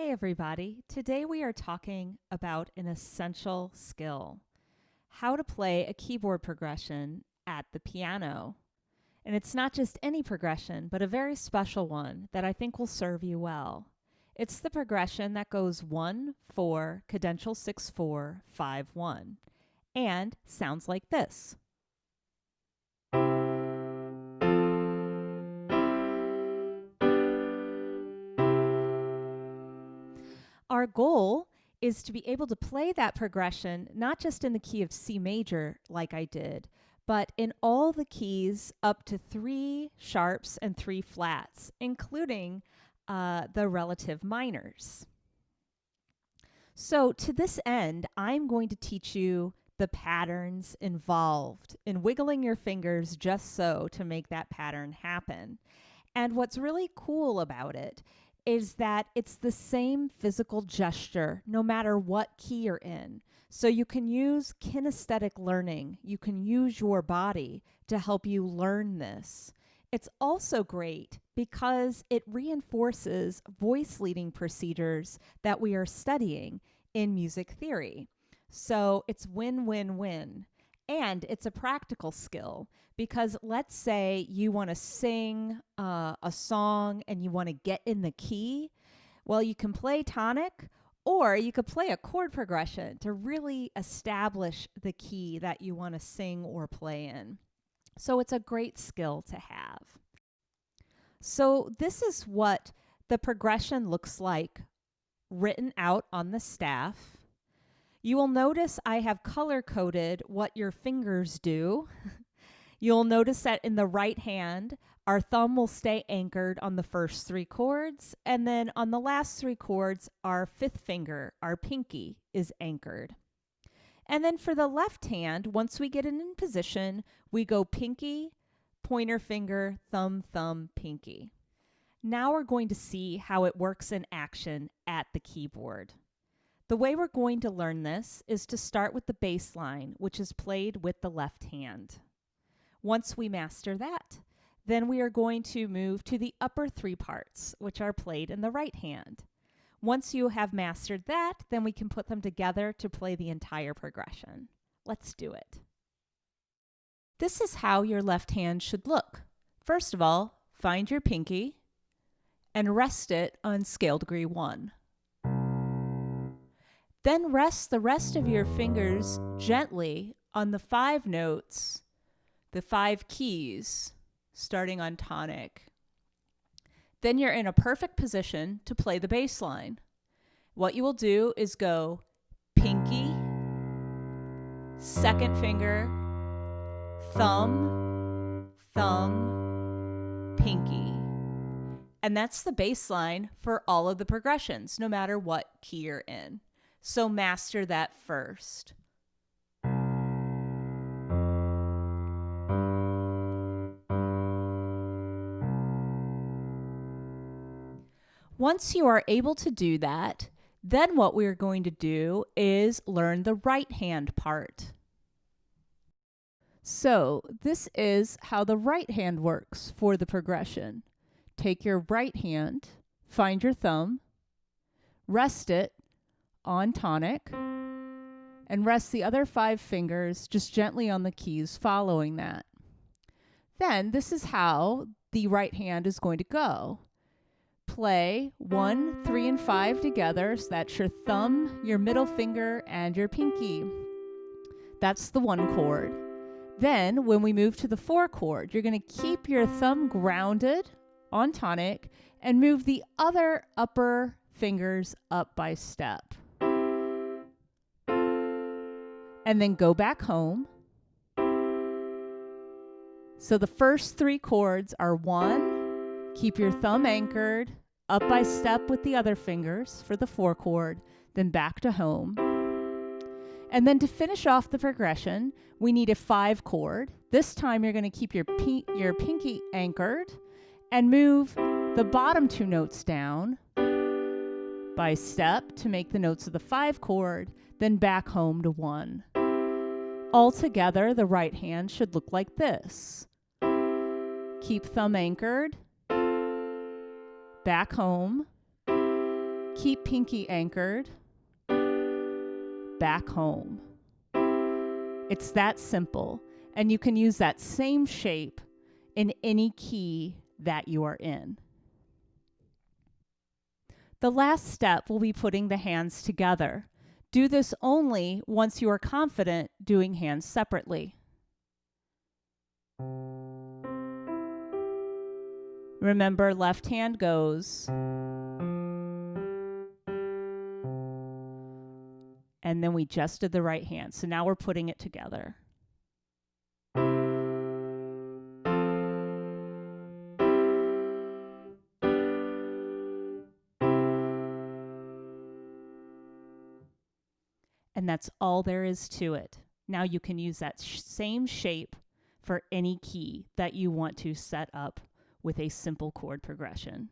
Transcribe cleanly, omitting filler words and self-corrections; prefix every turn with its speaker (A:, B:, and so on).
A: Hey everybody, today we are talking about an essential skill, how to play a keyboard progression at the piano. And it's not just any progression, but a very special one that I think will serve you well. It's the progression that goes 1, 4, cadential 6, 4, 5, 1, and sounds like this. Our goal is to be able to play that progression not just in the key of C major like I did, but in all the keys up to 3 sharps and 3 flats, including the relative minors. So to this end, I'm going to teach you the patterns involved in wiggling your fingers just so to make that pattern happen. And what's really cool about it is that it's the same physical gesture no matter what key you're in. So you can use kinesthetic learning. You can use your body to help you learn this. It's also great because it reinforces voice leading procedures that we are studying in music theory. So it's win-win-win. And it's a practical skill because let's say you want to sing a song and you want to get in the key. Well, you can play tonic or you could play a chord progression to really establish the key that you want to sing or play in. So it's a great skill to have. So this is what the progression looks like written out on the staff. You will notice I have color-coded what your fingers do. You'll notice that in the right hand, our thumb will stay anchored on the first 3 chords, and then on the last 3 chords, our 5th finger, our pinky, is anchored. And then for the left hand, once we get it in position, we go pinky, pointer finger, thumb, thumb, pinky. Now we're going to see how it works in action at the keyboard. The way we're going to learn this is to start with the bass line, which is played with the left hand. Once we master that, then we are going to move to the upper 3 parts, which are played in the right hand. Once you have mastered that, then we can put them together to play the entire progression. Let's do it. This is how your left hand should look. First of all, find your pinky and rest it on scale degree 1. Then rest the rest of your fingers gently on the 5 notes, the 5 keys, starting on tonic. Then you're in a perfect position to play the bass line. What you will do is go pinky, 2nd finger, thumb, thumb, pinky. And that's the bass line for all of the progressions, no matter what key you're in. So master that first. Once you are able to do that, then what we're going to do is learn the right hand part. So this is how the right hand works for the progression. Take your right hand, find your thumb, rest it on tonic, and rest the other 5 fingers just gently on the keys following that. Then this is how the right hand is going to go. Play 1, 3, and 5 together, so that's your thumb, your middle finger, and your pinky. That's the 1 chord. Then when we move to the 4 chord, you're going to keep your thumb grounded on tonic and move the other upper fingers up by step. And then go back home. So the first 3 chords are 1, keep your thumb anchored, up by step with the other fingers for the 4 chord, then back to home. And then to finish off the progression, we need a 5 chord. This time you're going to keep your pinky anchored and move the bottom 2 notes down by step to make the notes of the 5 chord, then back home to 1. Altogether, the right hand should look like this. Keep thumb anchored, back home, Keep pinky anchored back home. It's that simple, and you can use that same shape in any key that you are in. The last step will be putting the hands together. Do this only once you are confident doing hands separately. Remember, left hand goes, and then we just did the right hand. So now we're putting it together. And that's all there is to it. Now you can use that same shape for any key that you want to set up with a simple chord progression.